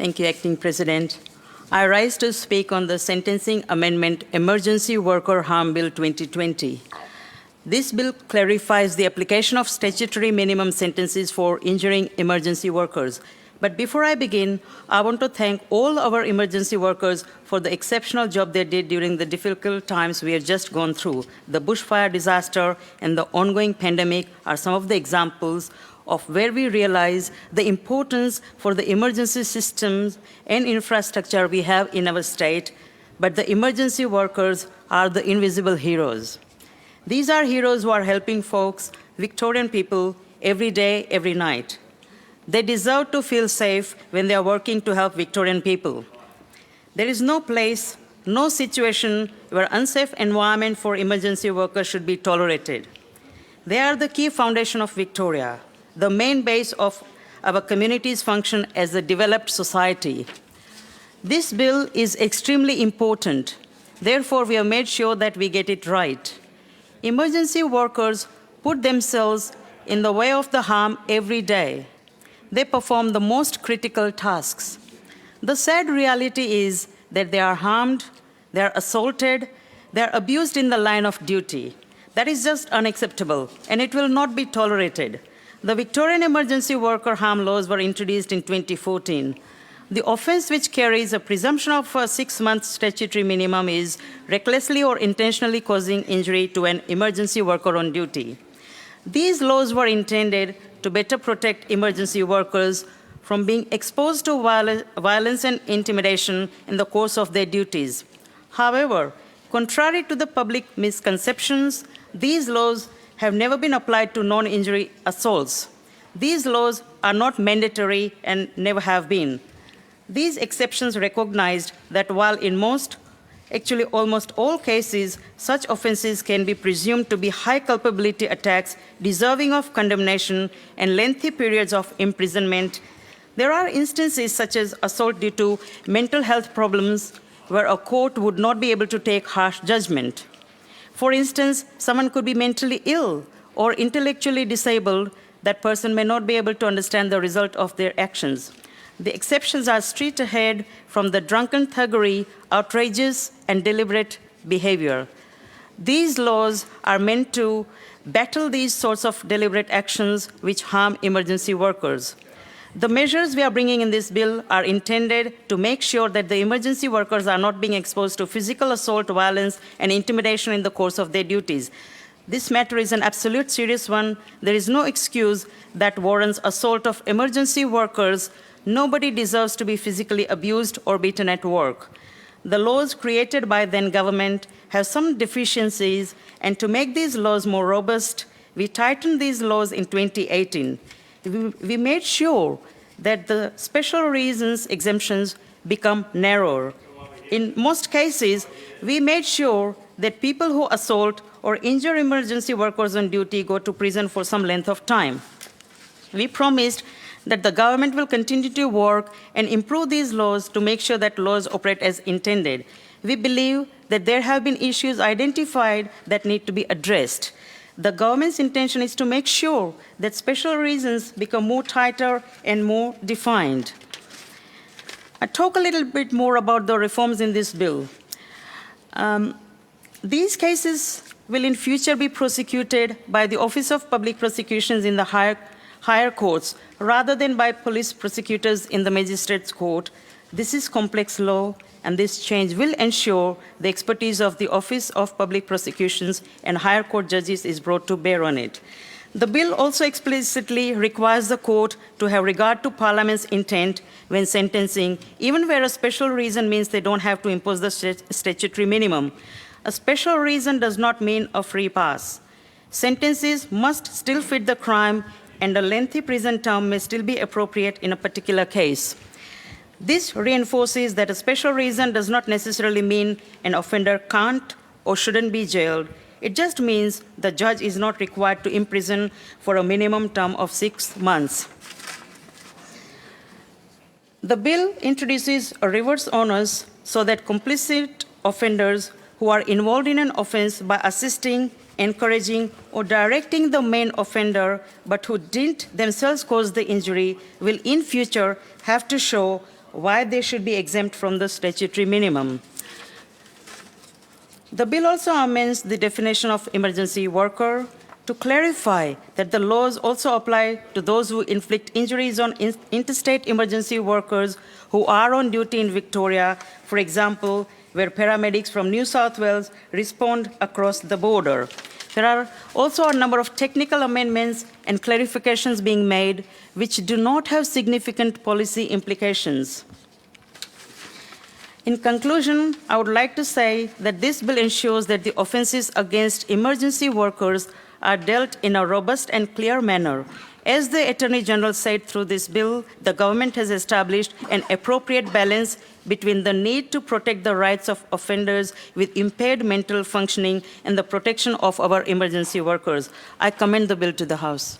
Thank you, Acting President. I rise to speak on the Sentencing Amendment Emergency Worker Harm Bill 2020. This bill clarifies the application of statutory minimum sentences for injuring emergency workers. But before I begin, I want to thank all our emergency workers for the exceptional job they did during the difficult times we have just gone through. The bushfire disaster and the ongoing pandemic are some of the examples of where we realize the importance for the emergency systems and infrastructure we have in our state, but the emergency workers are the invisible heroes. These are heroes who are helping folks, Victorian people, every day, every night. They deserve to feel safe when they are working to help Victorian people. There is no place, no situation where unsafe environment for emergency workers should be tolerated. They are the key foundation of Victoria, the main base of our community's function as a developed society. This bill is extremely important. Therefore, we have made sure that we get it right. Emergency workers put themselves in the way of the harm every day. They perform the most critical tasks. The sad reality is that they are harmed, they are assaulted, they are abused in the line of duty. That is just unacceptable, and it will not be tolerated. The Victorian Emergency Worker Harm Laws were introduced in 2014. The offence which carries a presumption of a 6-month statutory minimum is recklessly or intentionally causing injury to an emergency worker on duty. These laws were intended to better protect emergency workers from being exposed to violence and intimidation in the course of their duties. However, contrary to the public misconceptions, these laws have never been applied to non-injury assaults. These laws are not mandatory and never have been. These exceptions recognized that while in almost all cases, such offenses can be presumed to be high culpability attacks deserving of condemnation and lengthy periods of imprisonment, there are instances such as assault due to mental health problems where a court would not be able to take harsh judgment. For instance, someone could be mentally ill or intellectually disabled. That person may not be able to understand the result of their actions. The exceptions are straight ahead from the drunken thuggery, outrageous, and deliberate behavior. These laws are meant to battle these sorts of deliberate actions which harm emergency workers. The measures we are bringing in this bill are intended to make sure that the emergency workers are not being exposed to physical assault, violence, and intimidation in the course of their duties. This matter is an absolute serious one. There is no excuse that warrants assault of emergency workers. Nobody deserves to be physically abused or beaten at work. The laws created by then government have some deficiencies, and to make these laws more robust, we tightened these laws in 2018. We made sure that the special reasons exemptions become narrower. In most cases, we made sure that people who assault or injure emergency workers on duty go to prison for some length of time. We promised that the government will continue to work and improve these laws to make sure that laws operate as intended. We believe that there have been issues identified that need to be addressed. The government's intention is to make sure that special reasons become more tighter and more defined. I talk a little bit more about the reforms in this bill. These cases will in future be prosecuted by the Office of Public Prosecutions in the higher courts rather than by police prosecutors in the magistrates' court. This is complex law, and this change will ensure the expertise of the Office of Public Prosecutions and higher court judges is brought to bear on it. The bill also explicitly requires the court to have regard to Parliament's intent when sentencing, even where a special reason means they don't have to impose the statutory minimum. A special reason does not mean a free pass. Sentences must still fit the crime, and a lengthy prison term may still be appropriate in a particular case. This reinforces that a special reason does not necessarily mean an offender can't or shouldn't be jailed. It just means the judge is not required to imprison for a minimum term of 6 months. The bill introduces a reverse onus so that complicit offenders who are involved in an offense by assisting, encouraging, or directing the main offender, but who didn't themselves cause the injury, will in future have to show why they should be exempt from the statutory minimum. The bill also amends the definition of emergency worker to clarify that the laws also apply to those who inflict injuries on interstate emergency workers who are on duty in Victoria, for example, where paramedics from New South Wales respond across the border. There are also a number of technical amendments and clarifications being made which do not have significant policy implications. In conclusion, I would like to say that this bill ensures that the offences against emergency workers are dealt in a robust and clear manner. As the Attorney General said through this bill, the government has established an appropriate balance between the need to protect the rights of offenders with impaired mental functioning and the protection of our emergency workers. I commend the bill to the House.